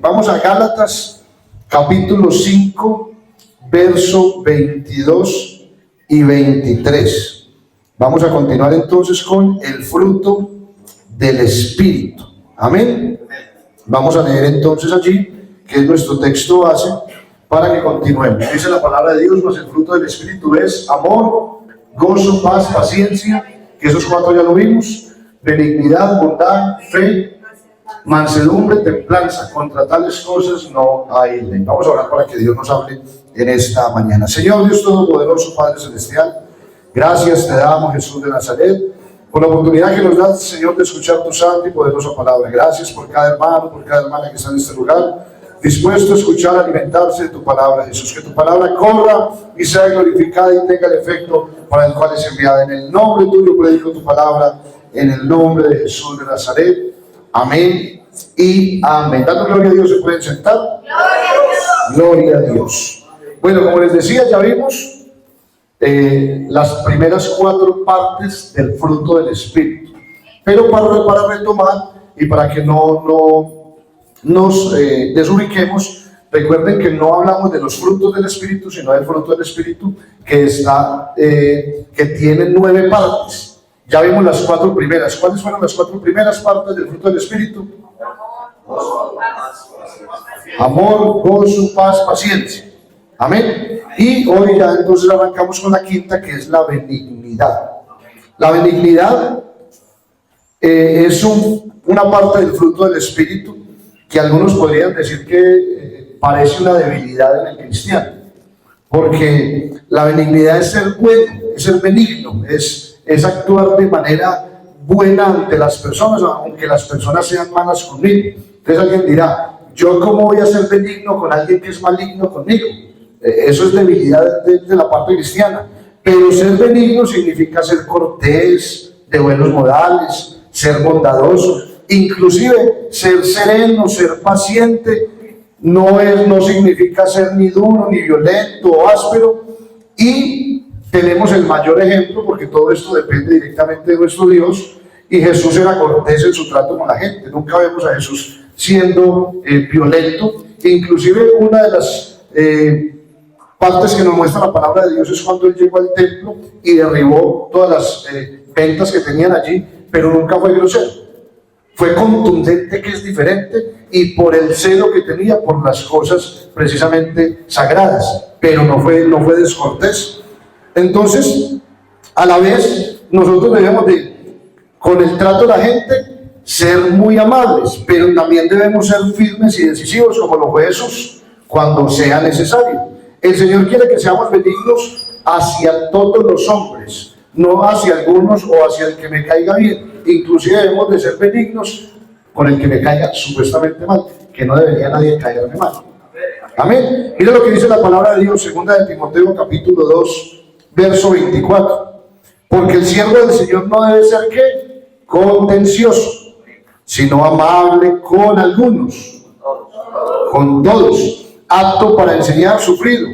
Vamos a Gálatas capítulo 5, verso 22 y 23. Vamos a continuar entonces con el fruto del Espíritu. Amén. Vamos a leer entonces allí, que es nuestro texto base, para que continuemos. Dice la palabra de Dios: mas el fruto del Espíritu es amor, gozo, paz, paciencia, que esos cuatro ya lo vimos, benignidad, bondad, fe, mansedumbre, templanza. Contra tales cosas no hay ley. Vamos a orar para que Dios nos hable en esta mañana. Señor Dios Todopoderoso, Padre Celestial, gracias te damos, Jesús de Nazaret, por la oportunidad que nos das, Señor, de escuchar tu santa y poderosa palabra. Gracias por cada hermano, por cada hermana que está en este lugar, dispuesto a escuchar, alimentarse de tu palabra, Jesús. Que tu palabra corra y sea glorificada y tenga el efecto para el cual es enviada. En el nombre tuyo predico tu palabra, en el nombre de Jesús de Nazaret. Amén y amén. Dando gloria a Dios, ¿se pueden sentar? Gloria a Dios. Bueno, como les decía, ya vimos las primeras 4 partes del fruto del Espíritu. Pero para retomar y para que no nos desubiquemos, recuerden que no hablamos de los frutos del Espíritu, sino del fruto del Espíritu que tiene 9 partes. Ya vimos las 4 primeras. ¿Cuáles fueron las 4 primeras partes del fruto del Espíritu? Amor, gozo, paz, paciencia. Amén. Y hoy ya entonces arrancamos con la quinta, que es la benignidad. La benignidad es una parte del fruto del Espíritu que algunos podrían decir que parece una debilidad en el cristiano, porque la benignidad es ser bueno, es ser benigno, es actuar de manera buena ante las personas, aunque las personas sean malas conmigo. Entonces alguien dirá: ¿yo cómo voy a ser benigno con alguien que es maligno conmigo? Eso es debilidad de la parte cristiana. Pero ser benigno significa ser cortés, de buenos modales, ser bondadoso, inclusive ser sereno, ser paciente. No significa ser ni duro, ni violento o áspero. Y tenemos el mayor ejemplo, porque todo esto depende directamente de nuestro Dios, y Jesús era cortés en su trato con la gente. Nunca vemos a Jesús siendo violento. Inclusive una de las partes que nos muestra la palabra de Dios es cuando él llegó al templo y derribó todas las ventas que tenían allí, pero nunca fue grosero. Fue contundente, que es diferente, y por el celo que tenía por las cosas precisamente sagradas, pero no fue descortés. Entonces, a la vez, nosotros debemos con el trato de la gente, ser muy amables, pero también debemos ser firmes y decisivos, como lo fue Jesús, cuando sea necesario. El Señor quiere que seamos benignos hacia todos los hombres, no hacia algunos o hacia el que me caiga bien. Inclusive debemos de ser benignos con el que me caiga supuestamente mal, que no debería nadie caerme mal. Amén. Mira lo que dice la palabra de Dios, segunda de Timoteo capítulo 2, verso 24. Porque el siervo del Señor no debe ser ¿qué? Contencioso, sino amable con algunos, con todos, apto para enseñar, sufrido.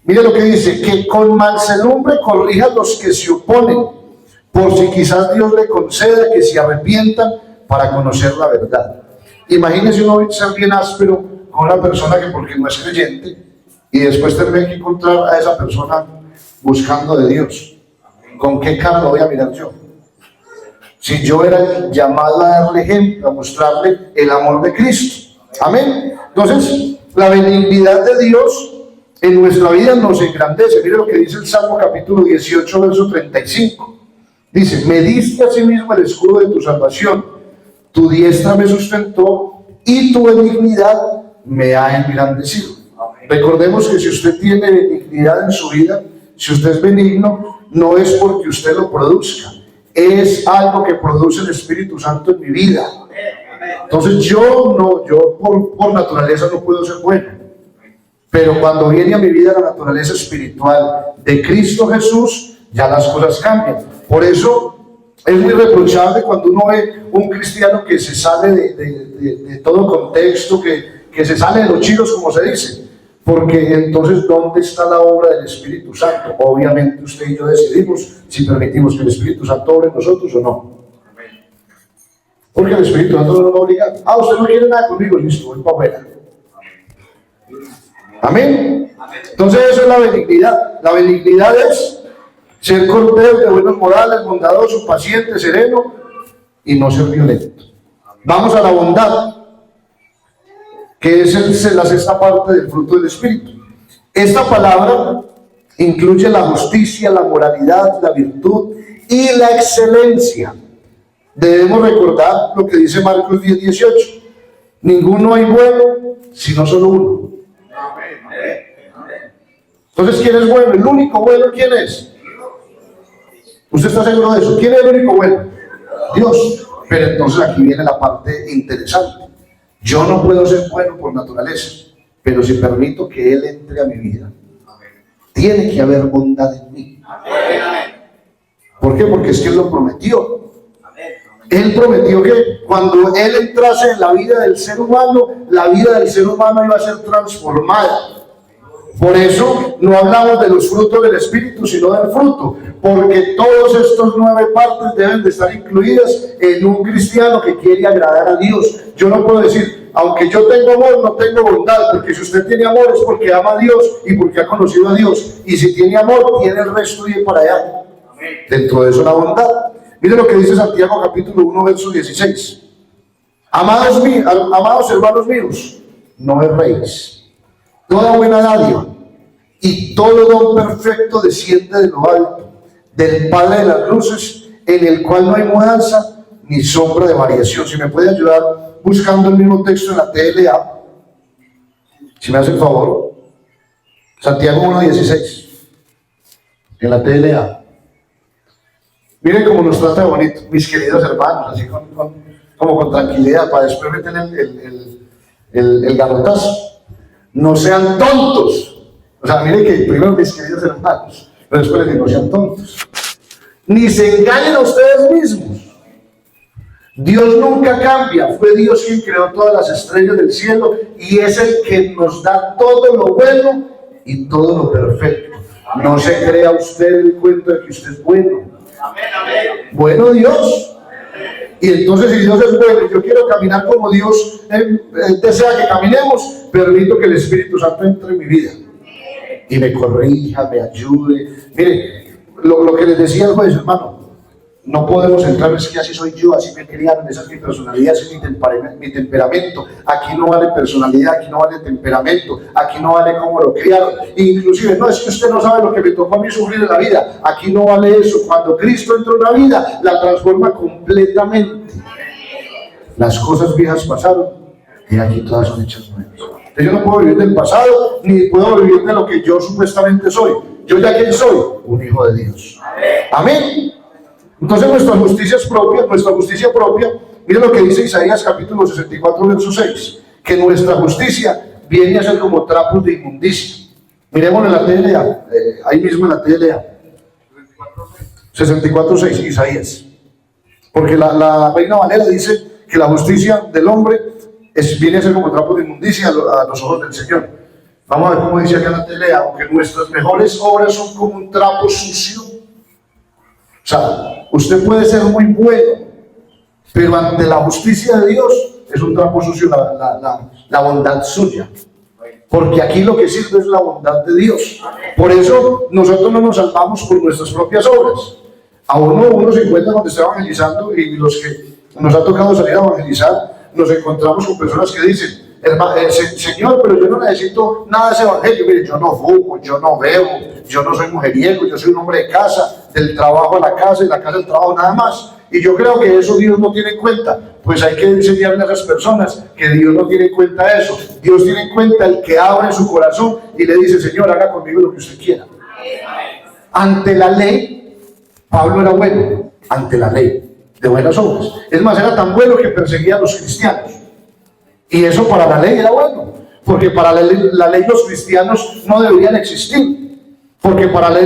Mire lo que dice: que con mansedumbre corrija a los que se oponen, por si quizás Dios le conceda que se arrepientan para conocer la verdad. Imagínese uno ser bien áspero con una persona que porque no es creyente, y después tener que encontrar a esa persona buscando de Dios. ¿Con qué cara lo voy a mirar yo? Si yo era llamado a darle ejemplo, a mostrarle el amor de Cristo. Amén. Entonces, la benignidad de Dios en nuestra vida nos engrandece. Mire lo que dice el Salmo capítulo 18, verso 35. Dice: me diste a sí mismo el escudo de tu salvación, tu diestra me sustentó y tu benignidad me ha engrandecido. Recordemos que si usted tiene benignidad en su vida, si usted es benigno, no es porque usted lo produzca, es algo que produce el Espíritu Santo en mi vida. Entonces yo por naturaleza no puedo ser bueno, pero cuando viene a mi vida la naturaleza espiritual de Cristo Jesús, ya las cosas cambian. Por eso es muy reprochable cuando uno ve un cristiano que se sale de todo contexto, que se sale de los chiros, como se dice, porque entonces ¿dónde está la obra del Espíritu Santo? Obviamente usted y yo decidimos si permitimos que el Espíritu Santo obre en nosotros o no. Porque el Espíritu Santo no nos va a obligar. Usted no quiere nada conmigo, listo, voy para afuera. Amén. Entonces eso es la benignidad. La benignidad es ser cortés, de buenos modales, bondadoso, paciente, sereno y no ser violento. Vamos a la bondad, que es la sexta parte del fruto del Espíritu. Esta palabra incluye la justicia, la moralidad, la virtud y la excelencia. Debemos recordar lo que dice Marcos 10:18. Ninguno hay bueno, sino solo uno. Entonces, ¿quién es bueno? El único bueno, ¿quién es? ¿Usted está seguro de eso? ¿Quién es el único bueno? Dios. Pero entonces aquí viene la parte interesante. Yo no puedo ser bueno por naturaleza, pero si permito que Él entre a mi vida, tiene que haber bondad en mí. ¿Por qué? Porque es que Él lo prometió. Él prometió que cuando Él entrase en la vida del ser humano, la vida del ser humano iba a ser transformada. Por eso no hablamos de los frutos del Espíritu, sino del fruto, porque todos estos 9 partes deben de estar incluidas en un cristiano que quiere agradar a Dios. Yo no puedo decir, aunque yo tengo amor, no tengo bondad, porque si usted tiene amor es porque ama a Dios y porque ha conocido a Dios, y si tiene amor, tiene el resto y ir para allá. Dentro de eso la bondad. Mire lo que dice Santiago capítulo 1, verso 16. Amados hermanos míos, no erréis. Toda buena dádiva y todo don perfecto desciende de lo alto, del Padre de las luces, en el cual no hay mudanza ni sombra de variación. Si me puede ayudar buscando el mismo texto en la TLA, si me hace el favor. Santiago 1:16 en la TLA. Miren cómo nos trata de bonito, mis queridos hermanos, así como con tranquilidad, para después meter el garrotazo. No sean tontos. O sea, miren que primero mis queridos hermanos, pero después les digo, no sean tontos. Ni se engañen a ustedes mismos. Dios nunca cambia. Fue Dios quien creó todas las estrellas del cielo y es el que nos da todo lo bueno y todo lo perfecto. No se crea usted el cuento de que usted es bueno. Bueno Dios. Y entonces, si Dios es bueno y yo quiero caminar como Dios desea que caminemos, permito que el Espíritu Santo entre en mi vida y me corrija, me ayude. Mire, lo que les decía el juez, hermano, no podemos entrar, es que así soy yo, así me criaron, esa es mi personalidad, ese es mi temperamento. Aquí no vale personalidad, aquí no vale temperamento, aquí no vale cómo lo criaron. Inclusive, no, es que usted no sabe lo que me tocó a mí sufrir en la vida. Aquí no vale eso. Cuando Cristo entró en la vida, la transforma completamente. Las cosas viejas pasaron y aquí todas son hechas nuevas. Yo no puedo vivir del pasado, ni puedo vivir de lo que yo supuestamente soy. Yo ya quién soy, un hijo de Dios. Amén. Entonces nuestra justicia propia, mire lo que dice Isaías capítulo 64, verso 6, que nuestra justicia viene a ser como trapos de inmundicia. Miremos en la TLA, ahí mismo en la TLA, 64:6, Isaías. Porque la Reina Valera dice que la justicia del hombre viene a ser como trapos de inmundicia a los ojos del Señor. Vamos a ver cómo dice acá en la TLA, aunque nuestras mejores obras son como un trapo sucio. O sea, usted puede ser muy bueno, pero ante la justicia de Dios es un trapo sucio la bondad suya. Porque aquí lo que sirve es la bondad de Dios. Por eso nosotros no nos salvamos por nuestras propias obras. A uno se encuentra cuando está evangelizando, y los que nos ha tocado salir a evangelizar, nos encontramos con personas que dicen, Señor, pero yo no necesito nada de ese evangelio. Mire, yo no fumo, yo no bebo, yo no soy mujeriego, yo soy un hombre de casa, del trabajo a la casa y la casa al trabajo, nada más. Y yo creo que eso Dios no tiene en cuenta. Pues hay que enseñarle a esas personas que Dios no tiene en cuenta eso. Dios tiene en cuenta el que abre su corazón y le dice, Señor, haga conmigo lo que usted quiera. Ante la ley, Pablo era bueno, ante la ley, de buenas obras. Es más, era tan bueno que perseguía a los cristianos. Y eso para la ley era bueno, porque para la ley los cristianos no deberían existir. Porque para la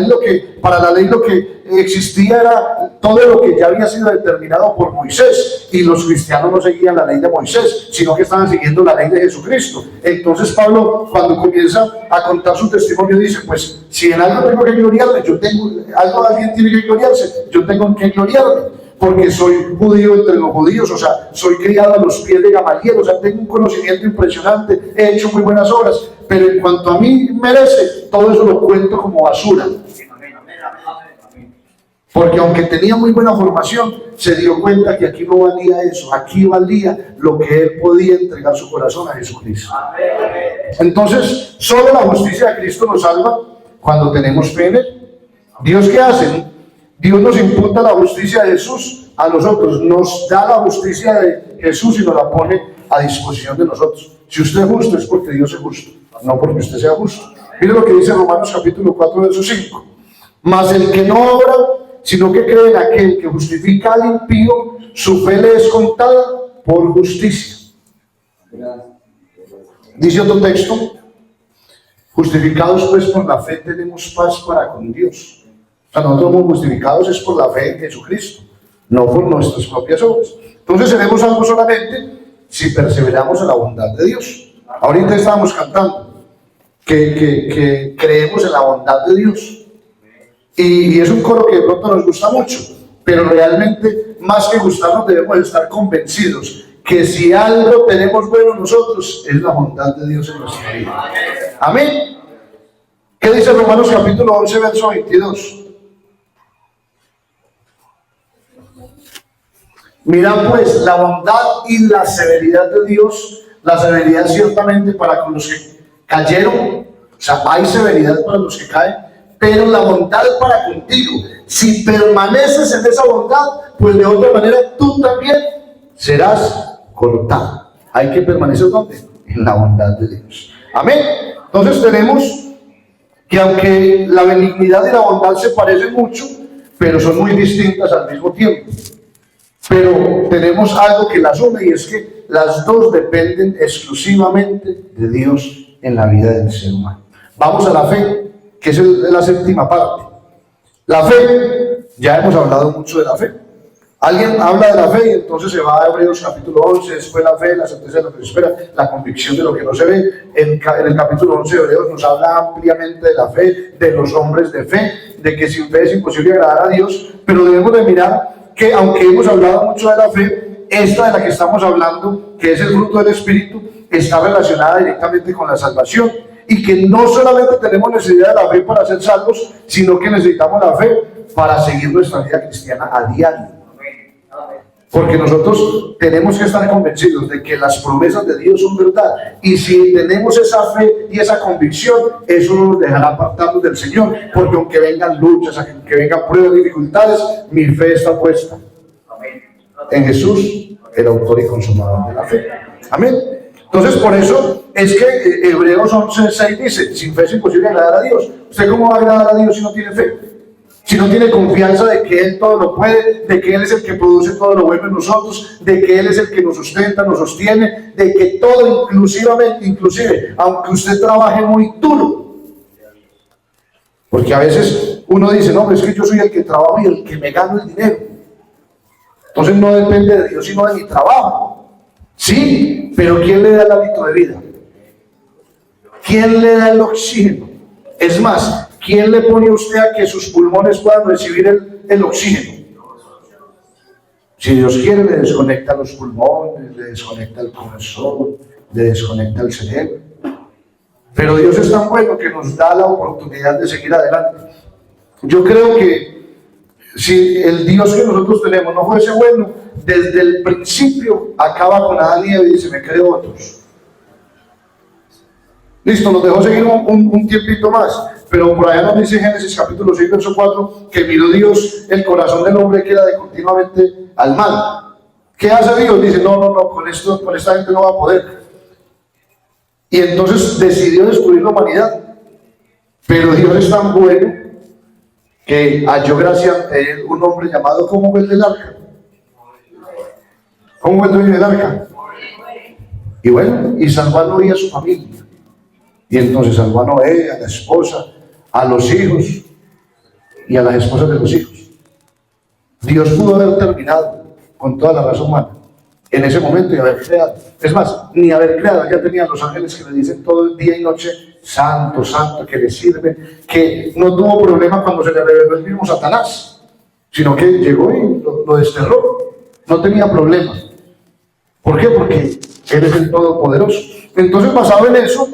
ley lo que existía era todo lo que ya había sido determinado por Moisés, y los cristianos no seguían la ley de Moisés, sino que estaban siguiendo la ley de Jesucristo. Entonces Pablo, cuando comienza a contar su testimonio, dice, pues si en algo tengo que gloriarme, alguien tiene que gloriarse, yo tengo que gloriarme, porque soy judío entre los judíos, o sea, soy criado a los pies de Gamaliel, o sea, tengo un conocimiento impresionante, he hecho muy buenas obras, pero en cuanto a mí merece, todo eso lo cuento como basura. Porque aunque tenía muy buena formación, se dio cuenta que aquí no valía eso, aquí valía lo que él podía entregar su corazón a Jesucristo. Entonces, solo la justicia de Cristo nos salva cuando tenemos fe en él. ¿Dios qué hace? Dios nos imputa la justicia de Jesús a nosotros, nos da la justicia de Jesús y nos la pone a disposición de nosotros. Si usted es justo, es porque Dios es justo, no porque usted sea justo. Mire lo que dice Romanos capítulo 4, verso 5. Mas el que no obra, sino que cree en aquel que justifica al impío, su fe le es contada por justicia. Dice otro texto: justificados pues por la fe tenemos paz para con Dios. O sea, nosotros somos justificados es por la fe en Jesucristo, no por nuestras propias obras. Entonces seremos algo solamente si perseveramos en la bondad de Dios. Ahorita estábamos cantando que creemos en la bondad de Dios. Y es un coro que de pronto nos gusta mucho, pero realmente más que gustarnos debemos estar convencidos que si algo tenemos bueno nosotros es la bondad de Dios en nuestra vida. Amén. ¿Qué dice Romanos capítulo 11, verso 22? Mirad pues la bondad y la severidad de Dios. La severidad ciertamente para con los que cayeron, o sea, hay severidad para los que caen, pero la bondad para contigo. Si permaneces en esa bondad, pues de otra manera tú también serás cortado. Hay que permanecer ¿dónde? En la bondad de Dios. Amén. Entonces tenemos que aunque la benignidad y la bondad se parecen mucho, pero son muy distintas al mismo tiempo. Pero tenemos algo que las une, y es que las dos dependen exclusivamente de Dios en la vida del ser humano. Vamos a la fe, que es la séptima parte. La fe, ya hemos hablado mucho de la fe. Alguien habla de la fe y entonces se va a Hebreos capítulo 11, después la fe, la certeza de lo que se espera, la convicción de lo que no se ve. En el capítulo 11 de Hebreos nos habla ampliamente de la fe, de los hombres de fe, de que sin fe es imposible agradar a Dios, pero debemos de mirar que aunque hemos hablado mucho de la fe, esta de la que estamos hablando, que es el fruto del Espíritu, está relacionada directamente con la salvación, y que no solamente tenemos necesidad de la fe para ser salvos, sino que necesitamos la fe para seguir nuestra vida cristiana a diario. Porque nosotros tenemos que estar convencidos de que las promesas de Dios son verdad, y si tenemos esa fe y esa convicción, eso no nos dejará apartarnos del Señor, porque aunque vengan luchas, aunque vengan pruebas y dificultades, mi fe está puesta en Jesús, el autor y consumador de la fe. Amén. Entonces, por eso es que Hebreos 11:6 dice: sin fe es imposible agradar a Dios. ¿Usted cómo va a agradar a Dios si no tiene fe? Si no tiene confianza de que Él todo lo puede, de que Él es el que produce todo lo bueno en nosotros, de que Él es el que nos sustenta, nos sostiene, de que todo inclusive, aunque usted trabaje muy duro. Porque a veces uno dice: no, es que yo soy el que trabajo y el que me gano el dinero. Entonces no depende de Dios, sino de mi trabajo. Sí, pero ¿quién le da el hábito de vida? ¿Quién le da el oxígeno? Es más, ¿quién le pone a usted a que sus pulmones puedan recibir el oxígeno? Si Dios quiere, le desconecta los pulmones, le desconecta el corazón, le desconecta el cerebro. Pero Dios es tan bueno que nos da la oportunidad de seguir adelante. Yo creo que si el Dios que nosotros tenemos no fuese bueno, desde el principio acaba con Adán y Eva y dice: me creo otros. Listo, nos dejó seguir un tiempito más, pero por allá nos dice Génesis capítulo 6, verso 4, que miró Dios el corazón del hombre que era de continuamente al mal. ¿Qué hace Dios? Dice: no, con esta gente no va a poder. Y entonces decidió destruir la humanidad. Pero Dios es tan bueno que halló gracia ante él un hombre llamado, ¿cómo fue el del arca? ¿Cómo fue el dueño del arca? Y bueno, y salvó a Noé y a su familia. Y entonces salvó a Noé, a la esposa, a los hijos y a las esposas de los hijos. Dios pudo haber terminado con toda la raza humana en ese momento y haber creado. Es más, ni haber creado, ya tenían los ángeles que le dicen todo el día y noche: santo, santo, que le sirve, que no tuvo problema cuando se le reveló el mismo Satanás, sino que llegó y lo desterró, no tenía problema. ¿Por qué? Porque Él es el Todopoderoso. Entonces, basado en eso,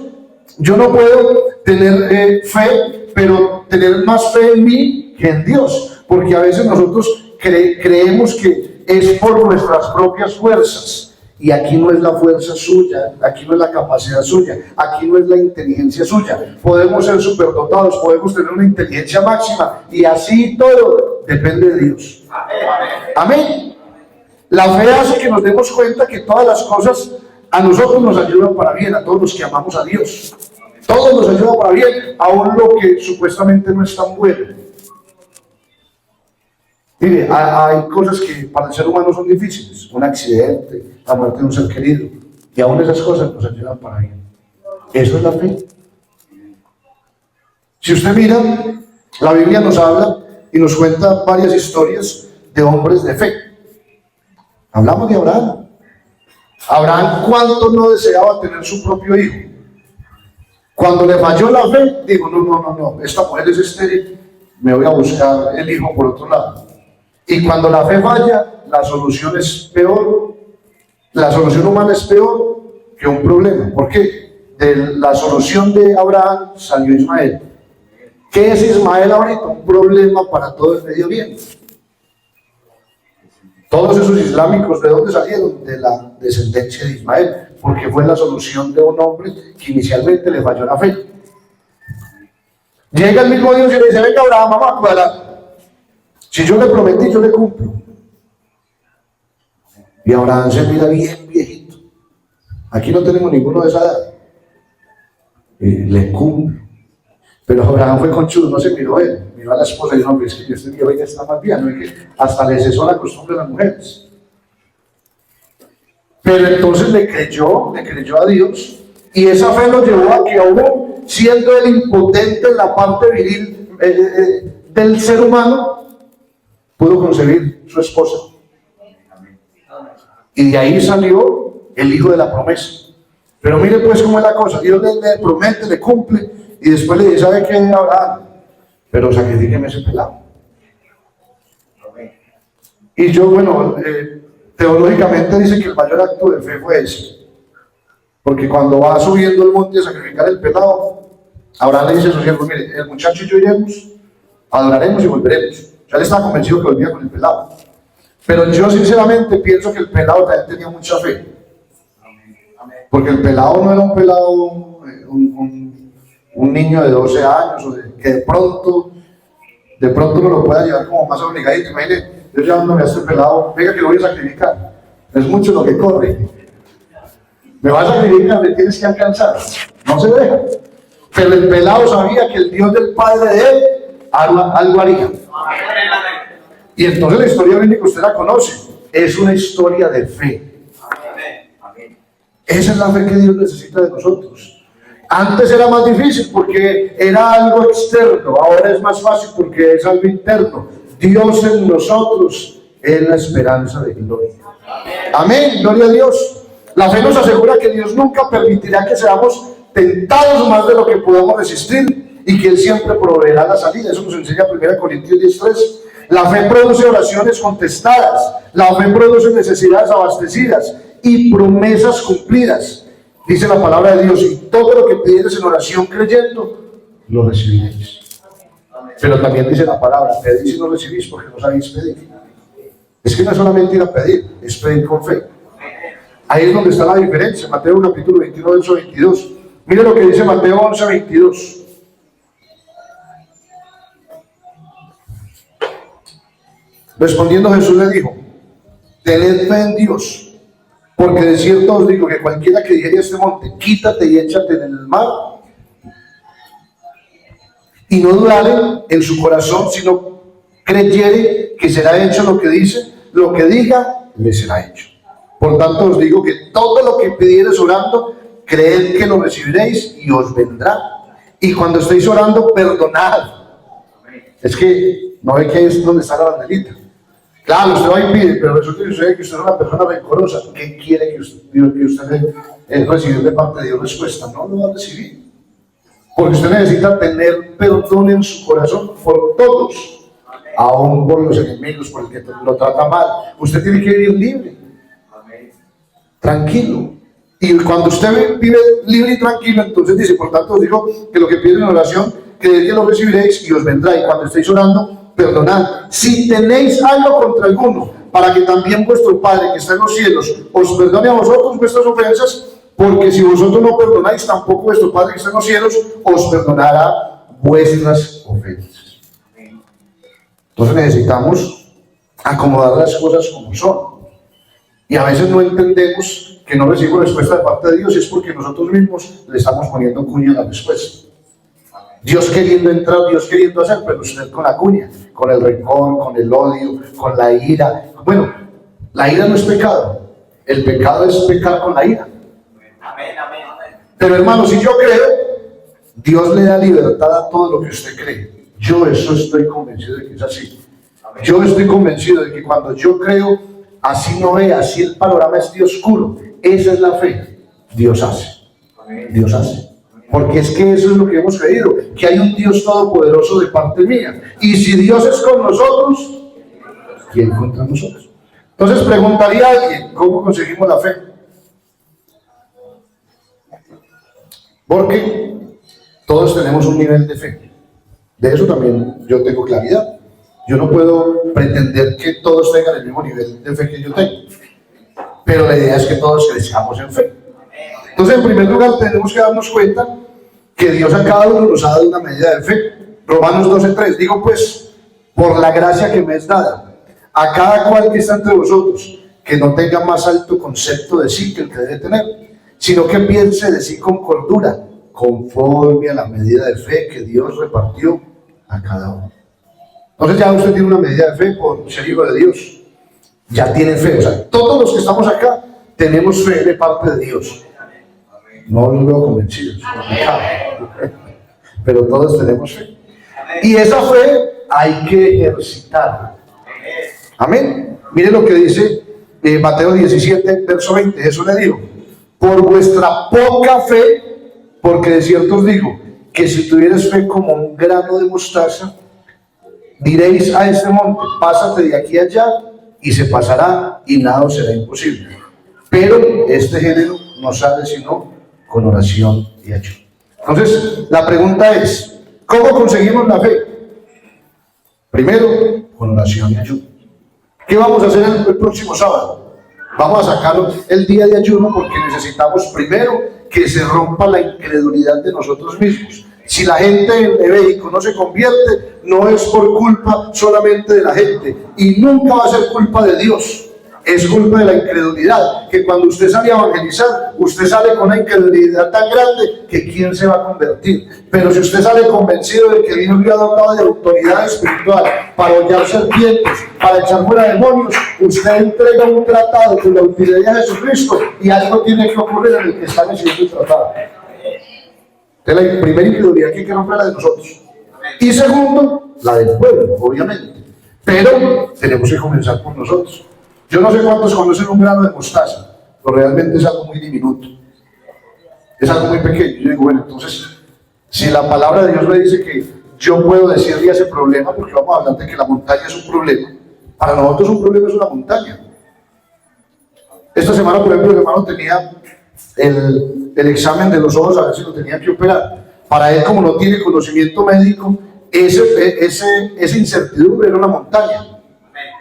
Yo no puedo tener fe, pero tener más fe en mí que en Dios, porque a veces nosotros creemos que es por nuestras propias fuerzas. Y aquí no es la fuerza suya, aquí no es la capacidad suya, aquí no es la inteligencia suya. Podemos ser superdotados, podemos tener una inteligencia máxima y así todo depende de Dios. Amén. La fe hace que nos demos cuenta que todas las cosas a nosotros nos ayudan para bien, a todos los que amamos a Dios. Todo nos ayuda para bien, aún lo que supuestamente no es tan bueno. Mire, hay cosas que para el ser humano son difíciles, un accidente, la muerte de un ser querido, y aún esas cosas nos ayudan para bien. Eso es la fe. Si usted mira, la Biblia nos habla y nos cuenta varias historias de hombres de fe. Hablamos de Abraham. Abraham, ¿cuánto no deseaba tener su propio hijo? Cuando le falló la fe, dijo, no, esta mujer es estéril, me voy a buscar el hijo por otro lado. Y cuando la fe falla, la solución es peor, la solución humana es peor que un problema. ¿Por qué? De la solución de Abraham salió Ismael. ¿Qué es Ismael ahorita? Un problema para todo el Medio Oriente. Todos esos islámicos, ¿de dónde salieron? De la descendencia de Ismael, porque fue la solución de un hombre que inicialmente le falló la fe. Llega el mismo Dios y le dice, venga Abraham, mamá, cuadra. Si yo le prometí, yo le cumplo. Y Abraham se mira bien viejito. Aquí no tenemos ninguno de esa edad. Le cumplo. Pero Abraham fue conchudo, no se miró él. Miró a la esposa y dijo, no, es que este viejo ya está más bien, ¿no? Es que hasta le cesó la costumbre de las mujeres. Pero entonces le creyó a Dios, y esa fe lo llevó a que aún siendo él impotente en la parte viril del ser humano, pudo concebir su esposa. Y de ahí salió el hijo de la promesa. Pero mire pues cómo es la cosa. Dios le promete, le cumple, y después le dice, ¿sabe qué, Abraham? Pero sacrifíqueme ese pelado. Y yo, bueno, teológicamente dice que el mayor acto de fe fue ese. Porque cuando va subiendo el monte a sacrificar el pelado, Abraham le dice a sus siervos, mire, el muchacho y yo iremos, adoraremos y volveremos. Ya le estaba convencido que volvía con el pelado. Pero yo sinceramente pienso que el pelado también tenía mucha fe. Porque el pelado no era un pelado, un niño de 12 años, o que de pronto me lo pueda llevar como más obligadito. Imagínate, yo llevándome a este pelado, venga que lo voy a sacrificar. Es mucho lo que corre. Me vas a sacrificar, me tienes que alcanzar. No se deja. Pero el pelado sabía que el Dios del padre de él algo haría. Y entonces la historia bíblica usted la conoce. Es una historia de fe. Esa es la fe que Dios necesita de nosotros. Antes era más difícil porque era algo externo, ahora es más fácil porque es algo interno. Dios en nosotros es la esperanza de gloria. Amén, gloria a Dios. La fe nos asegura que Dios nunca permitirá que seamos tentados más de lo que podamos resistir y que Él siempre proveerá la salida. Eso nos enseña 1 Corintios 10:3. La fe produce oraciones contestadas, la fe produce necesidades abastecidas y promesas cumplidas. Dice la palabra de Dios, y todo lo que pidieres en oración creyendo, lo recibiréis. Pero también dice la palabra, pedís y no recibís porque no sabéis pedir. Es que no es solamente ir a pedir, es pedir con fe. Ahí es donde está la diferencia. Mateo capítulo 21, verso 22. Mire lo que dice Mateo 11, 22. Respondiendo Jesús le dijo, tened fe en Dios, porque de cierto os digo que cualquiera que dijere a este monte, quítate y échate en el mar, y no dudare en su corazón, sino creyere que será hecho lo que dice, lo que diga, le será hecho. Por tanto os digo que todo lo que pidiereis orando, creed que lo recibiréis y os vendrá. Y cuando estéis orando, perdonad. Es que no ve que es donde está la banderita. Claro, usted va y pide, pero resulta que usted es una persona rencorosa. ¿Qué quiere que usted reciba de parte de Dios respuesta? No lo va a recibir. Porque usted necesita tener perdón en su corazón por todos, aún por los enemigos, por el que lo trata mal. Usted tiene que vivir libre, tranquilo. Y cuando usted vive libre y tranquilo, entonces dice, por tanto os digo que lo que piden en oración, que lo recibiréis y os vendrá. Y cuando estéis orando, perdonad. Si tenéis algo contra alguno, para que también vuestro Padre que está en los cielos os perdone a vosotros vuestras ofensas, porque si vosotros no perdonáis, tampoco vuestro Padre que está en los cielos os perdonará vuestras ofensas. Entonces necesitamos acomodar las cosas como son. Y a veces no entendemos que no recibimos respuesta de parte de Dios, y es porque nosotros mismos le estamos poniendo cuña a la respuesta. Dios queriendo entrar, Dios queriendo hacer, pero usted con la cuña, con el rencor, con el odio, con la ira. Bueno, la ira no es pecado, el pecado es pecar con la ira. Pero hermano, si yo creo, Dios le da libertad a todo lo que usted cree. Yo eso estoy convencido de que es así. Yo estoy convencido de que cuando yo creo, así no vea, así el panorama esté oscuro, esa es la fe. Dios hace. Dios hace. Porque es que eso es lo que hemos creído, que hay un Dios todopoderoso de parte mía. Y si Dios es con nosotros, ¿quién contra nosotros? Entonces preguntaría a alguien, ¿cómo conseguimos la fe? Porque todos tenemos un nivel de fe. De eso también yo tengo claridad. Yo no puedo pretender que todos tengan el mismo nivel de fe que yo tengo. Pero la idea es que todos crezcamos en fe. Entonces, en primer lugar, tenemos que darnos cuenta que Dios a cada uno nos ha dado una medida de fe. Romanos 12:3, digo pues, por la gracia que me es dada, a cada cual que está entre vosotros, que no tenga más alto concepto de sí que el que debe tener, sino que piense de sí con cordura, conforme a la medida de fe que Dios repartió a cada uno. Entonces ya usted tiene una medida de fe por ser hijo de Dios. Ya tiene fe. O sea, todos los que estamos acá tenemos fe de parte de Dios. No los veo convencidos, pero todos tenemos fe. Y esa fe hay que ejercitarla. Amén. Mire lo que dice Mateo 17, verso 20. Jesús le dijo: por vuestra poca fe, porque de cierto os digo, que si tuvierais fe como un grano de mostaza, diréis a este monte, pásate de aquí a allá, y se pasará, y nada os será imposible. Pero este género no sale sino con oración y ayuno. Entonces, la pregunta es, ¿cómo conseguimos la fe? Primero, con oración y ayuno. ¿Qué vamos a hacer el próximo sábado? Vamos a sacar el día de ayuno porque necesitamos primero que se rompa la incredulidad de nosotros mismos. Si la gente en México no se convierte, no es por culpa solamente de la gente, y nunca va a ser culpa de Dios. Es culpa de la incredulidad, que cuando usted sale a evangelizar, usted sale con una incredulidad tan grande que ¿quién se va a convertir? Pero si usted sale convencido de que Dios le ha dotado de autoridad espiritual para hollar serpientes, para echar fuera demonios, usted entrega un tratado con la utilidad de Jesucristo y algo tiene que ocurrir en el que está recibiendo el tratado. Entonces la primera incredulidad que hay que romper es la de nosotros. Y segundo, la del pueblo, obviamente. Pero tenemos que comenzar por nosotros. Yo no sé cuántos conocen un grano de mostaza, pero realmente es algo muy diminuto. Es algo muy pequeño. Yo digo, bueno, entonces, si la palabra de Dios me dice que yo puedo decirle a ese problema, porque vamos a hablar de que la montaña es un problema, para nosotros un problema es una montaña. Esta semana, por ejemplo, el hermano tenía el examen de los ojos, a ver si lo tenía que operar. Para él, como no tiene conocimiento médico, esa incertidumbre era una montaña.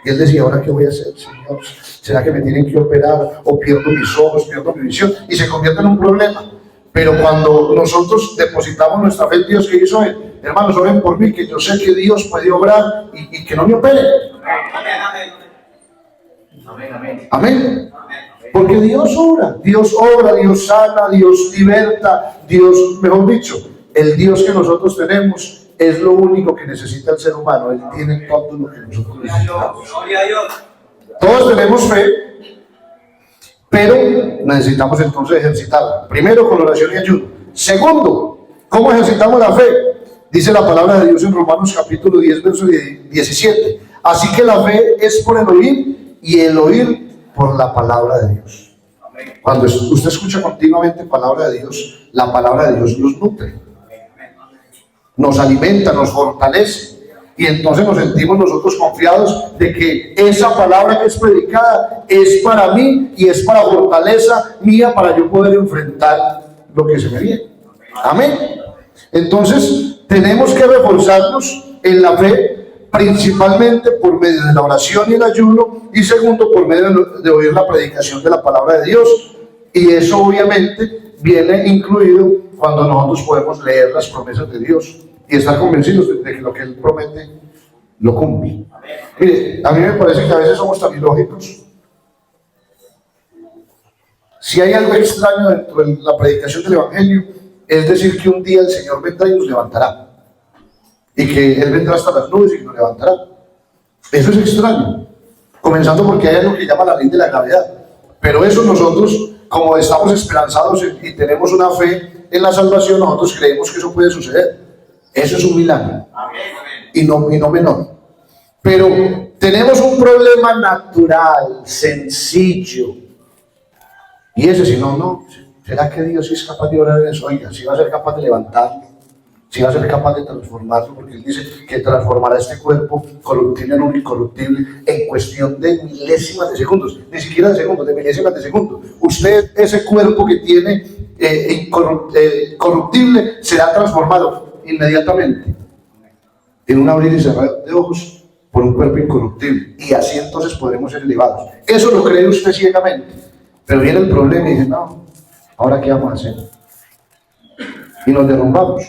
Y él decía, ¿ahora qué voy a hacer, Señor? ¿Será que me tienen que operar? ¿O pierdo mis ojos, pierdo mi visión? Y se convierte en un problema. Pero cuando nosotros depositamos nuestra fe en Dios, ¿qué hizo él? Hermanos, oren por mí, que yo sé que Dios puede obrar y que no me opere. Amén. Amén. Porque Dios obra, Dios sana, Dios liberta, Dios, mejor dicho, el Dios que nosotros tenemos es lo único que necesita el ser humano. Él tiene todo lo que nosotros necesitamos. Todos tenemos fe, pero necesitamos entonces ejercitarla. Primero, con oración y ayuno. Segundo, ¿cómo ejercitamos la fe? Dice la palabra de Dios en Romanos capítulo 10, verso 17. Así que la fe es por el oír, y el oír por la palabra de Dios. Cuando usted escucha continuamente palabra de Dios, la palabra de Dios nos nutre, nos alimenta, nos fortalece. Y entonces nos sentimos nosotros confiados de que esa palabra que es predicada es para mí y es para fortaleza mía para yo poder enfrentar lo que se me viene. Amén. Entonces tenemos que reforzarnos en la fe, principalmente por medio de la oración y el ayuno, y segundo por medio de oír la predicación de la palabra de Dios. Y eso obviamente viene incluido cuando nosotros podemos leer las promesas de Dios y estar convencidos de que lo que Él promete lo cumple. Mire, a mí me parece que a veces somos tan ilógicos. Si hay algo extraño dentro de la predicación del Evangelio, es decir que un día el Señor vendrá y nos levantará, y que Él vendrá hasta las nubes y que nos levantará. Eso es extraño, comenzando porque hay algo que llama la ley de la gravedad. Pero eso nosotros, como estamos esperanzados y tenemos una fe en la salvación, nosotros creemos que eso puede suceder. Eso es un milagro, y no menor. Pero tenemos un problema natural, sencillo, y ese, si no, ¿será que Dios sí es capaz de orar en eso? Oiga, si va a ser capaz de levantarlo, si va a ser capaz de transformarlo, porque Él dice que transformará este cuerpo corruptible en un incorruptible en cuestión de milésimas de segundos, ni siquiera de segundos, de milésimas de segundos. Usted, ese cuerpo que tiene corruptible, será transformado inmediatamente, en un abrir y cerrar de ojos, por un cuerpo incorruptible, y así entonces podremos ser elevados. Eso lo cree usted ciegamente, pero viene el problema y dice, no, ¿ahora qué vamos a hacer? Y nos derrumbamos.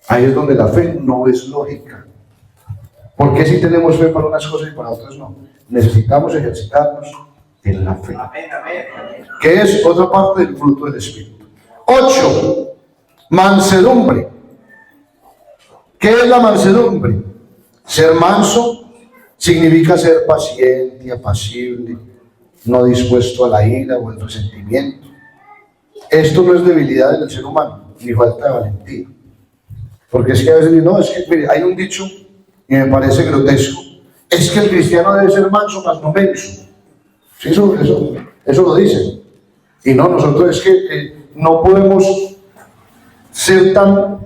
Ahí es donde la fe no es lógica. ¿Por qué si tenemos fe para unas cosas y para otras no? Necesitamos ejercitarnos en la fe, que es otra parte del fruto del Espíritu. 8. Mansedumbre. ¿Qué es la mansedumbre? Ser manso significa ser paciente, apacible, no dispuesto a la ira o el resentimiento. Esto no es debilidad del ser humano, ni falta de valentía. Porque es que a veces no, es que mire, hay un dicho y me parece grotesco, es que el cristiano debe ser manso, mas no menso. Sí, eso lo dicen. Y no, nosotros es que no podemos ser tan,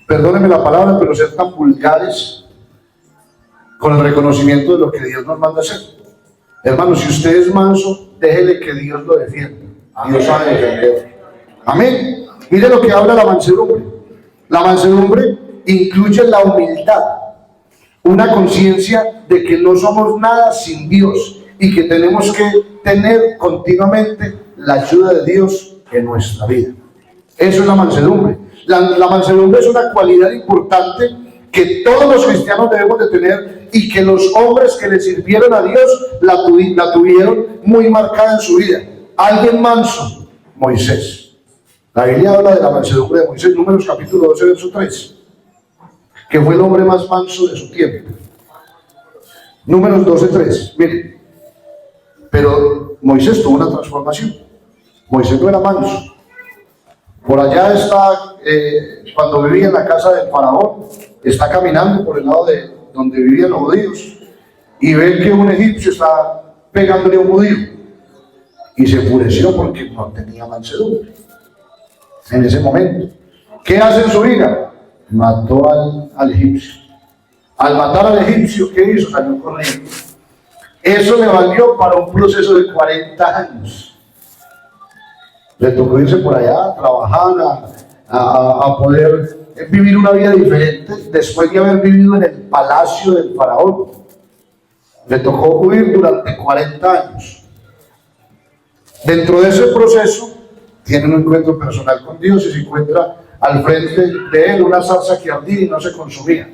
perdónenme la palabra, pero ser tan vulgares con el reconocimiento de lo que Dios nos manda hacer. Hermano, si usted es manso, déjele que Dios lo defienda. Dios sabe defender. Amén. Mire lo que habla la mansedumbre. La mansedumbre incluye la humildad, una conciencia de que no somos nada sin Dios y que tenemos que tener continuamente la ayuda de Dios en nuestra vida. Eso es la mansedumbre. La mansedumbre es una cualidad importante que todos los cristianos debemos de tener y que los hombres que le sirvieron a Dios la tuvieron muy marcada en su vida. Alguien manso, Moisés. La Biblia habla de la mansedumbre de Moisés, Números capítulo 12, verso 3, que fue el hombre más manso de su tiempo. Números 12, 3, mire, pero Moisés tuvo una transformación. Moisés no era manso. Por allá está, cuando vivía en la casa del faraón, está caminando por el lado de donde vivían los judíos y ve que un egipcio está pegándole a un judío y se enfureció porque no tenía mansedumbre. En ese momento, ¿qué hace en su vida? Mató al egipcio. Al matar al egipcio, ¿qué hizo? Salió corriendo. Eso le valió para un proceso de 40 años. Le tocó irse por allá a trabajar, a poder vivir una vida diferente después de haber vivido en el palacio del faraón. Le tocó huir durante 40 años. Dentro de ese proceso, tiene un encuentro personal con Dios y se encuentra al frente de él una zarza que ardía y no se consumía.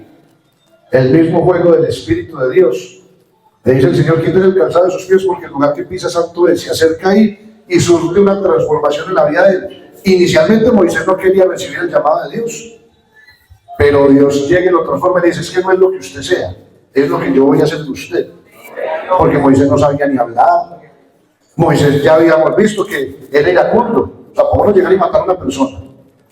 El mismo juego del Espíritu de Dios. Le dice el Señor, quítale el calzado de sus pies porque el lugar que pisa santo es. Se acerca ahí y surge una transformación en la vida de él. Inicialmente Moisés no quería recibir el llamado de Dios, pero Dios llega y lo transforma y le dice, es que no es lo que usted sea, es lo que yo voy a hacer de usted. Porque Moisés no sabía ni hablar. Moisés ya habíamos visto que era iracundo. O sea, ¿cómo no llegar y matar a una persona?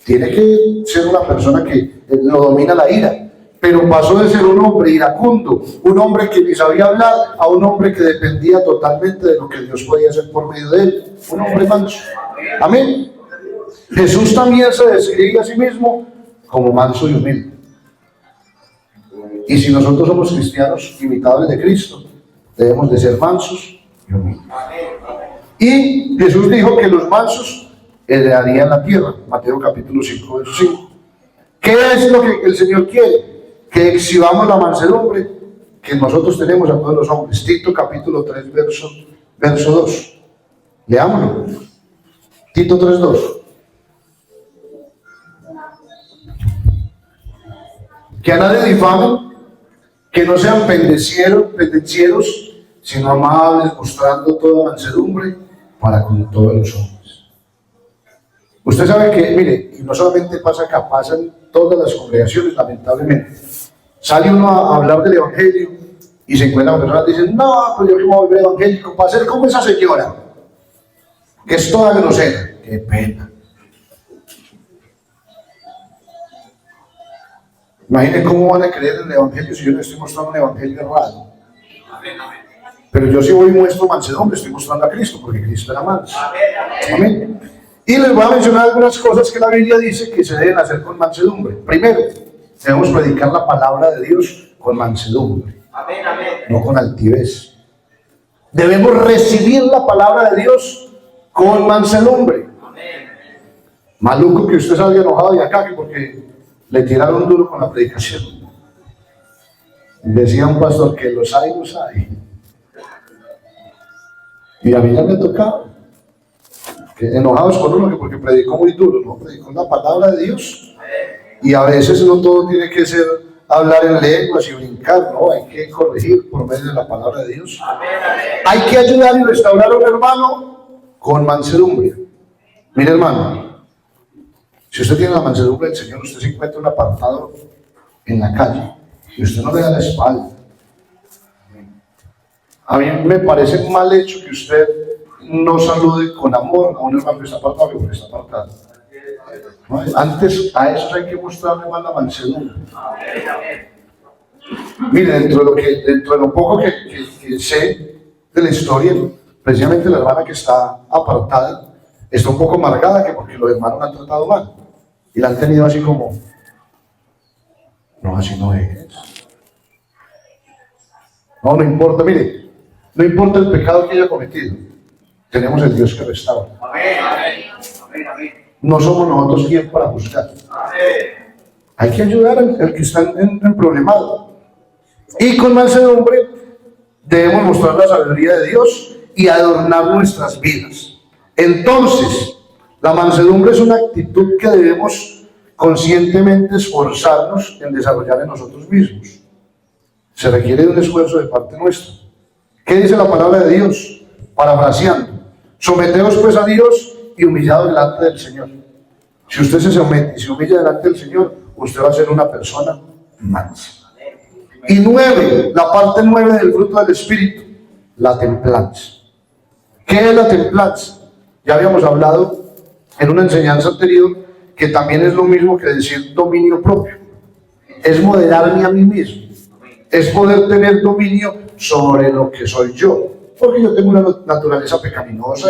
Tiene que ser una persona que lo domina la ira. Pero pasó de ser un hombre iracundo, un hombre que ni sabía hablar, a un hombre que dependía totalmente de lo que Dios podía hacer por medio de él. Un hombre manso. Amén. Jesús también se describe a sí mismo como manso y humilde. Y si nosotros somos cristianos imitadores de Cristo, debemos de ser mansos y humildes. Y Jesús dijo que los mansos heredarían la tierra. Mateo capítulo 5, verso 5. ¿Qué es lo que el Señor quiere? Que exhibamos la mansedumbre que nosotros tenemos a todos los hombres. Tito capítulo 3, verso 2. Leámoslo. Tito 3, 2. Que a nadie difamen, que no sean pendencieros, sino amables, mostrando toda mansedumbre para con todos los hombres. Usted sabe que, mire, y no solamente pasa acá, pasa en todas las congregaciones, lamentablemente. Sale uno a hablar del evangelio y se encuentra con personas que dicen, no, pues yo me voy a volver evangélico para ser como esa señora, que es toda grosera. Qué pena. Imaginen cómo van a creer en el evangelio si yo les estoy mostrando un evangelio errado. Pero yo sí voy y muestro mansedumbre, estoy mostrando a Cristo, porque Cristo era manso. Amén. Y les voy a mencionar algunas cosas que la Biblia dice que se deben hacer con mansedumbre. Primero, debemos predicar la palabra de Dios con mansedumbre, no con altivez. Debemos recibir la palabra de Dios con mansedumbre. Maluco que usted salga enojado de acá, que porque le tiraron duro con la predicación. Decía un pastor que los hay. Y a mí ya me ha tocado. Que enojados con uno que porque predicó muy duro, no, predicó la palabra de Dios. Y a veces no todo tiene que ser hablar en lenguas y brincar, no, hay que corregir por medio de la palabra de Dios. Hay que ayudar y restaurar a un hermano con mansedumbre. Mire, hermano, si usted tiene la mansedumbre del Señor, usted se encuentra un apartado en la calle y usted no le da la espalda. A mí me parece mal hecho que usted no salude con amor a un hermano que está apartado que porque está apartado. ¿No? Antes a esos hay que mostrarle más la mansedumbre. Mire, dentro de lo poco que sé de la historia, precisamente la hermana que está apartada está un poco amargada que porque los hermanos la han tratado mal y la han tenido así como, no, así no es. No importa, mire, no importa el pecado que haya cometido, tenemos el Dios que restaura. No somos nosotros quien para juzgar. Hay que ayudar al que está en problemado. Y con mansedumbre debemos mostrar la sabiduría de Dios y adornar nuestras vidas. Entonces, la mansedumbre es una actitud que debemos conscientemente esforzarnos en desarrollar en nosotros mismos. Se requiere de un esfuerzo de parte nuestra. ¿Qué dice la palabra de Dios? Parafraseando: someteos pues a Dios y humillado delante del Señor. Si usted se somete y se humilla delante del Señor, usted va a ser una persona mansa. Y 9, la parte 9 del fruto del Espíritu, la templanza. ¿Qué es la templanza? Ya habíamos hablado en una enseñanza anterior que también es lo mismo que decir dominio propio. Es moderarme a mí mismo. Es poder tener dominio sobre lo que soy yo. Porque yo tengo una naturaleza pecaminosa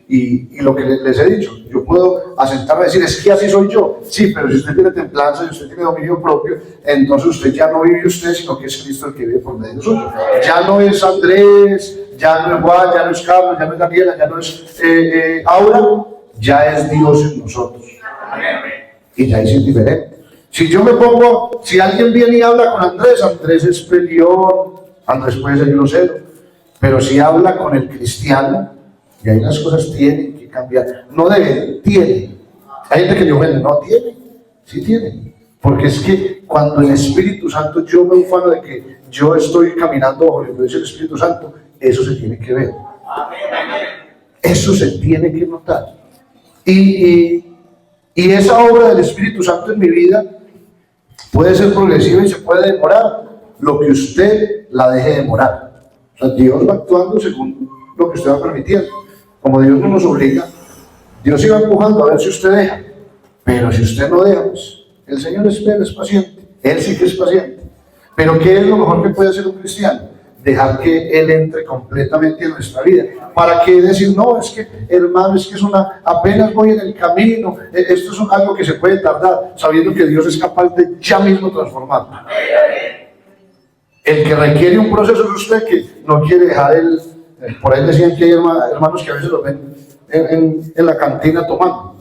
y lo que les he dicho, yo puedo asentarme a decir, es que así soy yo. Sí, pero si usted tiene templanza y usted tiene dominio propio, entonces usted ya no vive usted, sino que es Cristo el que vive por medio suyo. Ya no es Andrés, ya no es Juan, ya no es Carlos, ya no es Daniela, ya no es Aura, ya es Dios en nosotros. Y ya es indiferente. Si yo me pongo, si alguien viene y habla con Andrés, Andrés es peleón, Andrés puede ser grosero, pero si habla con el cristiano, y ahí las cosas tienen que cambiar. No deben, tienen. Hay gente que yo ofende, no tiene, sí tiene. Porque es que cuando el Espíritu Santo, yo me ufano de que yo estoy caminando bajo la influencia del Espíritu Santo, eso se tiene que ver. Eso se tiene que notar. Y esa obra del Espíritu Santo en mi vida puede ser progresiva y se puede demorar lo que usted la deje demorar. O sea, Dios va actuando según lo que usted va permitiendo. Como Dios no nos obliga, Dios iba empujando a ver si usted deja. Pero si usted no deja, pues el Señor espera, es paciente. Él sí que es paciente. Pero ¿qué es lo mejor que puede hacer un cristiano? Dejar que Él entre completamente en nuestra vida. ¿Para qué decir, no, es que, hermano, es que apenas voy en el camino, esto es algo que se puede tardar, sabiendo que Dios es capaz de ya mismo transformarlo? El que requiere un proceso es usted que no quiere dejar por ahí decían que hay hermanos que a veces los ven en la cantina tomando.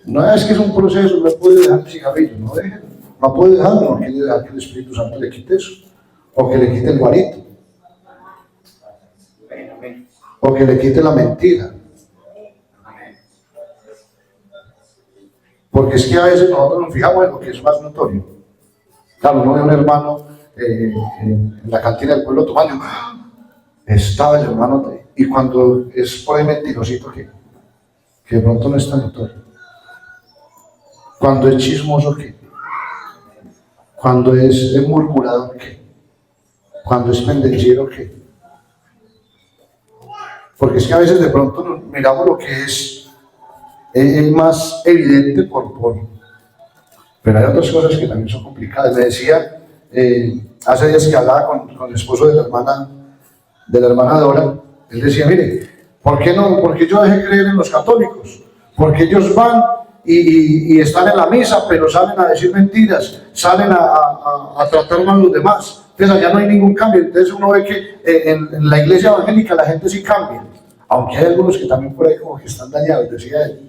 No es que es un proceso, no puede dejar el cigarrillo, no puede dejarlo, no quiere dejar que el Espíritu Santo le quite eso, o que le quite el guarito, o que le quite la mentira. Porque es que a veces nosotros nos fijamos en lo que es más notorio. Claro, uno ve a un hermano en la cantina del pueblo tomando, estaba el hermano, y cuando es por ahí mentirosito que de pronto no es tan notorio. Cuando es chismoso, ¿qué? Cuando es murmurador, ¿qué? Cuando es pendenciero, ¿qué? Porque es que a veces de pronto miramos lo que es más evidente pero hay otras cosas que también son complicadas. Me decía, hace días que hablaba con el esposo de la hermana Dora, él decía, mire, ¿por qué no? Porque yo dejé creer en los católicos, porque ellos van y están en la misa, pero salen a decir mentiras, salen a tratar mal a los demás. Entonces allá no hay ningún cambio. Entonces uno ve que en la iglesia evangélica la gente sí cambia, aunque hay algunos que también por ahí como que están dañados. Decía él,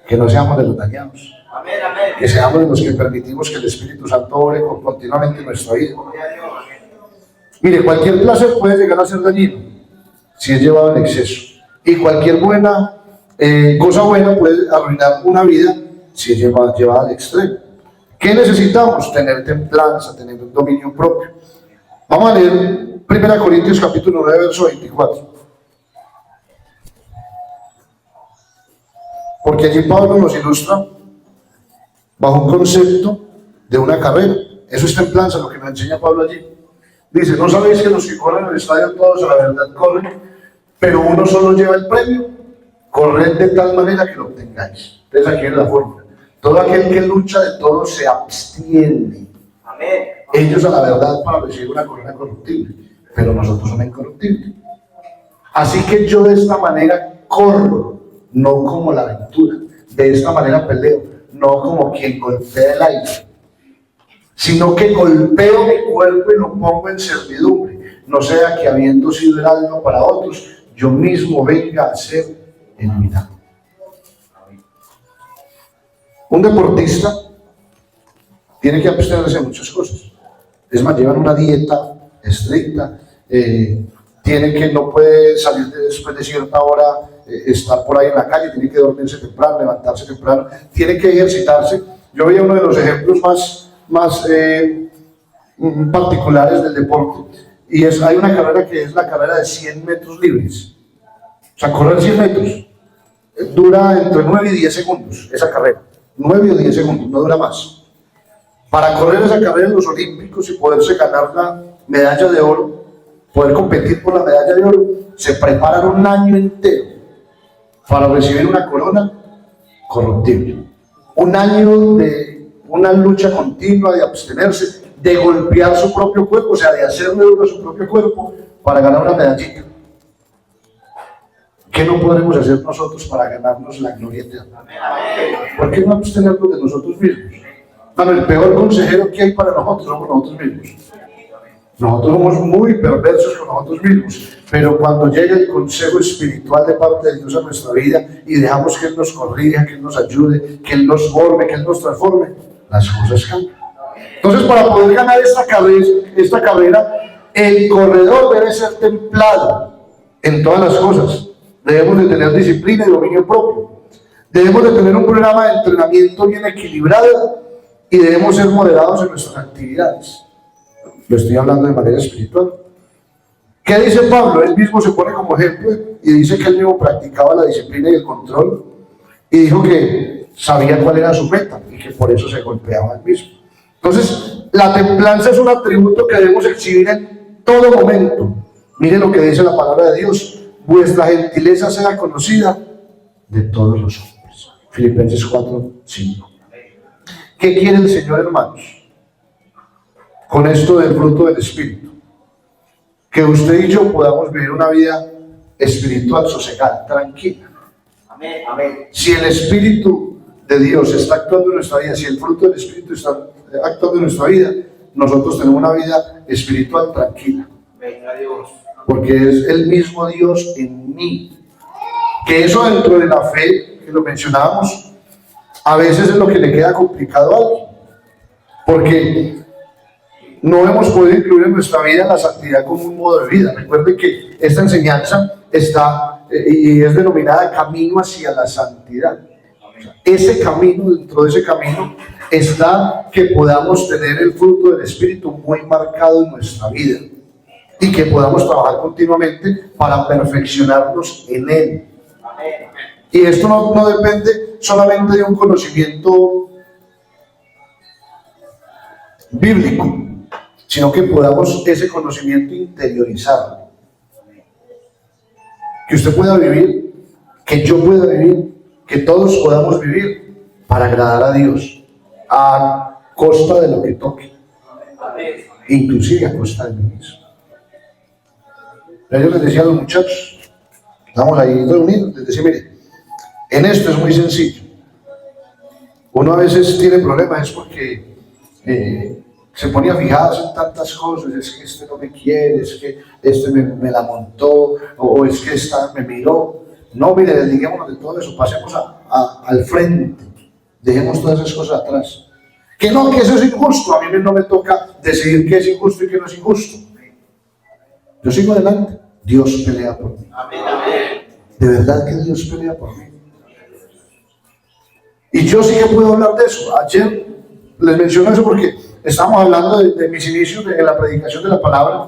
que no seamos de los dañados, amén, amén, que seamos de los que permitimos que el Espíritu Santo obre continuamente en nuestra vida. Mire, cualquier placer puede llegar a ser dañino si es llevado en exceso, y cualquier cosa buena puede arruinar una vida si es llevada al extremo. ¿Qué necesitamos? Tener templanza, tener un dominio propio. Vamos a leer 1 Corintios capítulo 9, verso 24. Porque allí Pablo nos ilustra bajo un concepto de una carrera. Eso es templanza, lo que nos enseña Pablo allí. Dice, ¿no sabéis que los que corren en el estadio todos a la verdad corren, pero uno solo lleva el premio? Corred de tal manera que lo obtengáis. Entonces aquí es la fórmula. Todo aquel que lucha de todo se abstiene. Amén. Ellos a la verdad para recibir una corona corruptible, pero nosotros somos incorruptibles. Así que yo de esta manera corro, no como la aventura. De esta manera peleo, no como quien golpea el aire, sino que golpeo mi cuerpo y lo pongo en servidumbre, no sea que habiendo sido heraldo para otros, yo mismo venga a ser eliminado. Un deportista tiene que abstenerse de muchas cosas. Es más, llevan una dieta estricta, no puede salir después de cierta hora, estar por ahí en la calle, tiene que dormirse temprano, levantarse temprano, tiene que ejercitarse. Yo veía uno de los ejemplos más particulares del deporte, y hay una carrera que es la carrera de 100 metros libres. O sea, correr 100 metros dura entre 9 y 10 segundos, esa carrera, 9 o 10 segundos, no dura más. Para correr esa carrera en los Olímpicos y poderse ganar la medalla de oro, poder competir por la medalla de oro, se preparan un año entero para recibir una corona corruptible. Un año de una lucha continua, de abstenerse, de golpear su propio cuerpo, o sea, de hacerle duro a su propio cuerpo para ganar una medallita. ¿Qué no podremos hacer nosotros para ganarnos la gloria eterna? ¿Por qué no abstenernos de nosotros mismos? Bueno, el peor consejero que hay para nosotros somos nosotros mismos. Nosotros somos muy perversos con nosotros mismos, pero cuando llega el consejo espiritual de parte de Dios a nuestra vida y dejamos que Él nos corrija, que Él nos ayude, que Él nos forme, que Él nos transforme, las cosas cambian. Entonces, para poder ganar esta carrera, el corredor debe ser templado en todas las cosas. Debemos de tener disciplina y dominio propio. Debemos de tener un programa de entrenamiento bien equilibrado y debemos ser moderados en nuestras actividades. Lo estoy hablando de manera espiritual. ¿Qué dice Pablo? Él mismo se pone como ejemplo y dice que él mismo practicaba la disciplina y el control, y dijo que sabía cuál era su meta y que por eso se golpeaba él mismo. Entonces, la templanza es un atributo que debemos exhibir en todo momento. Miren lo que dice la palabra de Dios: vuestra gentileza sea conocida de todos los hombres. Filipenses 4:5. ¿Qué quiere el Señor, hermanos, con esto del fruto del Espíritu? Que usted y yo podamos vivir una vida espiritual sosegada, tranquila. Amén, amén. Si el Espíritu de Dios está actuando en nuestra vida, si el fruto del Espíritu está actuando en nuestra vida, nosotros tenemos una vida espiritual tranquila. Porque es el mismo Dios en mí. Que eso dentro de la fe, que lo mencionábamos, a veces es lo que le queda complicado a alguien. Porque no hemos podido incluir en nuestra vida la santidad como un modo de vida. Recuerden que esta enseñanza está y es denominada camino hacia la santidad. Ese camino, dentro de ese camino, está que podamos tener el fruto del Espíritu muy marcado en nuestra vida y que podamos trabajar continuamente para perfeccionarnos en Él. Y esto no depende solamente de un conocimiento bíblico, sino que podamos ese conocimiento interiorizarlo. Que usted pueda vivir, que yo pueda vivir, que todos podamos vivir para agradar a Dios a costa de lo que toque, inclusive a costa de mí mismo. Yo les decía a los muchachos, estamos ahí reunidos, les decía, mire, en esto es muy sencillo. Uno a veces tiene problemas, es porque se ponía fijados en tantas cosas, es que este no me quiere, es que este me la montó, o es que esta me miró. No, mire, desliguémonos de todo eso, pasemos al frente, dejemos todas esas cosas atrás. Que no, que eso es injusto, a mí no me toca decidir qué es injusto y qué no es injusto. Yo sigo adelante, Dios pelea por mí. De verdad que Dios pelea por mí. Y yo sí que puedo hablar de eso. Ayer les menciono eso porque estamos hablando de mis inicios en la predicación de la palabra.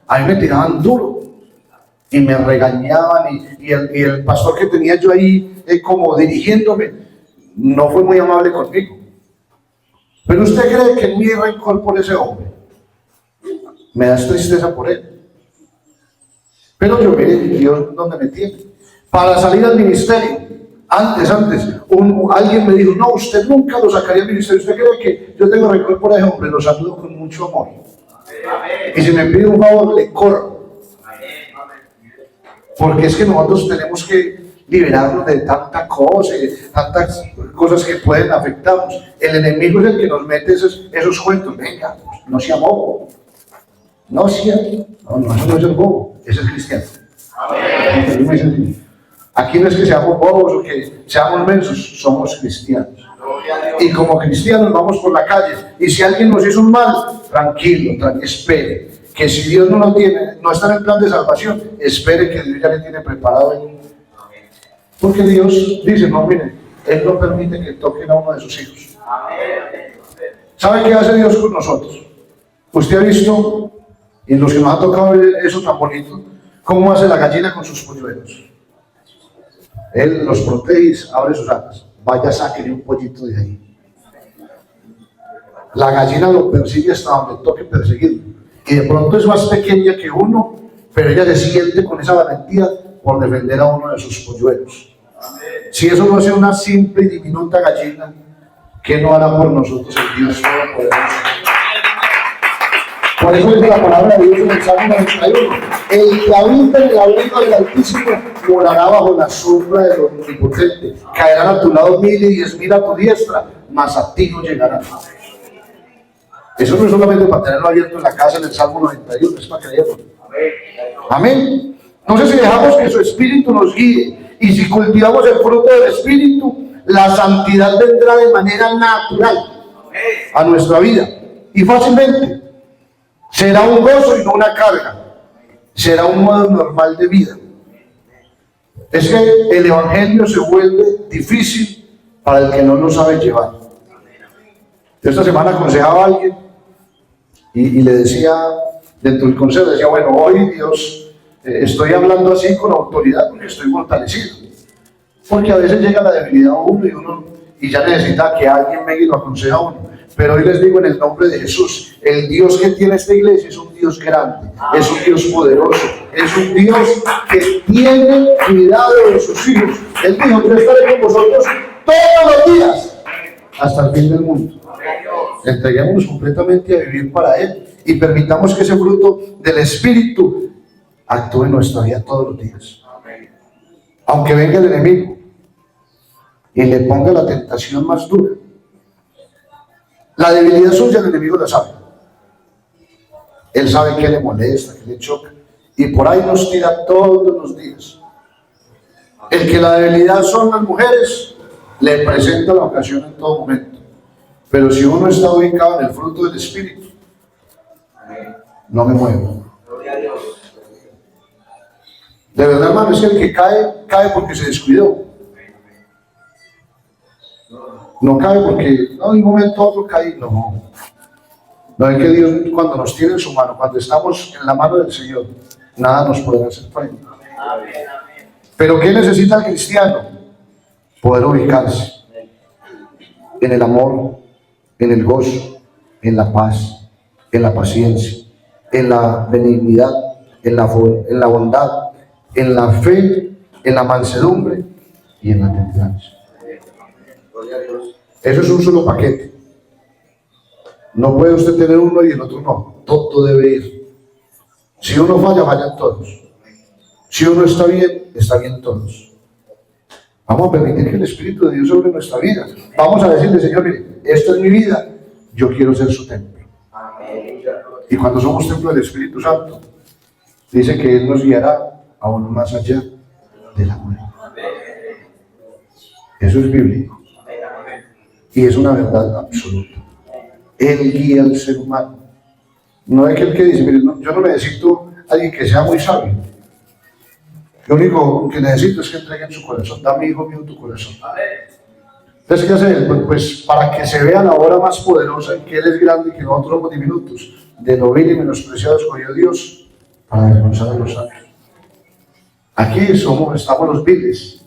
A mí me tiraban duro y me regañaban y el pastor que tenía yo ahí como dirigiéndome no fue muy amable conmigo. Pero usted cree que mi rencor por ese hombre me da tristeza por él. Pero yo mire Dios dónde me tiene. Para salir al ministerio, antes, alguien me dijo, no, usted nunca lo sacaría al ministerio. ¿Usted cree que yo tengo rencor por ese hombre? Lo saludo con mucho amor. Y si me pide un favor, le corro. Porque es que nosotros tenemos que liberarnos de tanta cosa, de tantas cosas que pueden afectarnos. El enemigo es el que nos mete esos cuentos. Venga, no sea bobo. No, eso no es el bobo, ese es cristiano. Aquí no es que seamos bobos o que seamos mensos, somos cristianos. Y como cristianos vamos por la calle. Y si alguien nos hizo un mal, tranquilo, espere. Que si Dios no lo tiene, no está en el plan de salvación, espere que Dios ya le tiene preparado ahí. Porque Dios dice, no, mire, Él no permite que toquen a uno de sus hijos. ¿Sabe qué hace Dios con nosotros? Usted ha visto, y los que nos ha tocado ver eso tan bonito, cómo hace la gallina con sus polluelos. Él los protege, abre sus alas. Vaya, sáquenle un pollito de ahí. La gallina lo persigue hasta donde toque perseguirlo. Y de pronto es más pequeña que uno, pero ella se siente con esa valentía por defender a uno de sus polluelos. Si eso no hace una simple y diminuta gallina, ¿qué no hará por nosotros el Dios Todopoderoso? Por eso dice la palabra de Dios en el Salmo 91. El que habita en el abrigo del Altísimo morará bajo la sombra del Omnipotente. Caerán a tu lado 1000 y 10.000 a tu diestra, mas a ti no llegarán. Eso no es solamente para tenerlo abierto en la casa en el Salmo 91, es para creerlo. Amén. Entonces, si dejamos que su Espíritu nos guíe y si cultivamos el fruto del Espíritu, la santidad vendrá de manera natural a nuestra vida y fácilmente. Será un gozo y no una carga. Será un modo normal de vida. Es que el Evangelio se vuelve difícil para el que no lo sabe llevar. Yo esta semana aconsejaba a alguien y le decía, dentro del consejo, decía, bueno, hoy Dios, estoy hablando así con autoridad porque estoy fortalecido. Porque a veces llega la debilidad a uno y ya necesita que alguien venga y lo aconseje a uno. Pero hoy les digo en el nombre de Jesús, el Dios que tiene esta iglesia es un Dios grande, es un Dios poderoso, es un Dios que tiene cuidado de sus hijos. Él dijo, yo estaré con vosotros todos los días hasta el fin del mundo. Entreguémonos completamente a vivir para Él y permitamos que ese fruto del Espíritu actúe en nuestra vida todos los días. Aunque venga el enemigo y le ponga la tentación más dura, La debilidad suya el enemigo la sabe. Él sabe qué le molesta, qué le choca. Y por ahí nos tira todos los días. El que la debilidad son las mujeres, le presenta la ocasión en todo momento. Pero si uno está ubicado en el fruto del Espíritu, no me muevo. De verdad, hermano, es que el que cae, cae porque se descuidó. No cae porque, no, de un momento a otro cae, no. No es que Dios, cuando nos tiene en su mano, cuando estamos en la mano del Señor, nada nos puede hacer frente. Pero ¿qué necesita el cristiano? Poder ubicarse en el amor, en el gozo, en la paz, en la paciencia, en la benignidad, en la bondad, en la fe, en la mansedumbre y en la templanza. Eso es un solo paquete. No puede usted tener uno y el otro no. Todo debe ir. Si uno falla, fallan todos. Si uno está bien todos. Vamos a permitir que el Espíritu de Dios sobre nuestra vida. Vamos a decirle, Señor, mire, esta es mi vida, yo quiero ser su templo. Y cuando somos templo del Espíritu Santo, dice que Él nos guiará aún más allá de la muerte. Eso es bíblico. Y es una verdad absoluta. Él guía al ser humano. No es aquel que dice, mire, no, yo no necesito a alguien que sea muy sabio. Lo único que necesito es que entreguen su corazón. Dame, hijo mío, tu corazón. Entonces, ¿qué hace él? Pues para que se vea la obra más poderosa en que Él es grande y que nosotros somos diminutos. De lo vil y menospreciado escogió Dios para descansar a los santos. Aquí estamos los viles,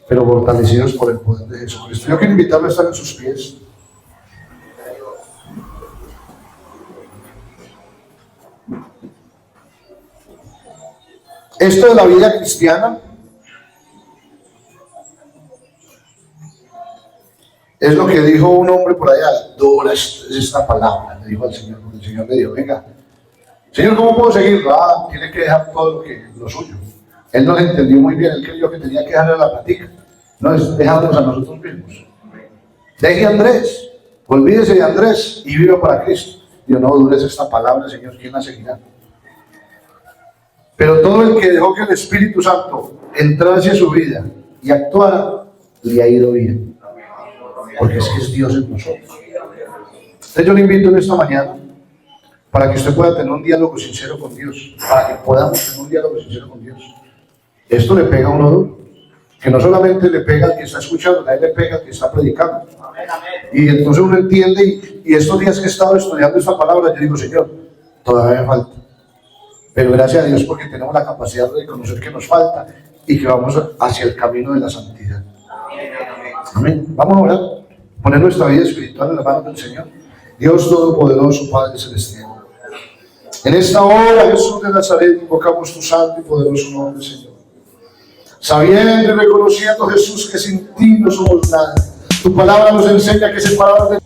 pero fortalecidos por el poder de Jesucristo. Yo quiero invitarle a estar en sus pies. Esto de la vida cristiana es lo que dijo un hombre por allá. Dura es esta palabra, le dijo al Señor. El Señor le dijo, venga, Señor, ¿cómo puedo seguirlo? Tiene que dejar todo lo suyo. Él no le entendió muy bien, él creyó que tenía que dejarle la plática. No, es dejarnos a nosotros mismos. Deje a Andrés, olvídese de Andrés y viva para Cristo. Dios, no dures esta palabra, Señor, ¿quién la seguirá? Pero todo el que dejó que el Espíritu Santo entrase a su vida y actuara, le ha ido bien. Porque es que es Dios en nosotros. Entonces yo le invito en esta mañana para que usted pueda tener un diálogo sincero con Dios, para que podamos tener un diálogo sincero con Dios. Esto le pega a uno duro, que no solamente le pega al que está escuchando, a él le pega al que está predicando. Y entonces uno entiende, y estos días que he estado estudiando esta palabra, yo digo, Señor, todavía me falta. Pero gracias a Dios porque tenemos la capacidad de reconocer que nos falta y que vamos hacia el camino de la santidad. Amén. Vamos a orar, poner nuestra vida espiritual en las manos del Señor. Dios Todopoderoso, Padre Celestial. En esta hora, Jesús de Nazaret, invocamos tu santo y poderoso nombre, Señor. Sabiendo y reconociendo, Jesús, que sin ti no somos nada. Tu palabra nos enseña que separados de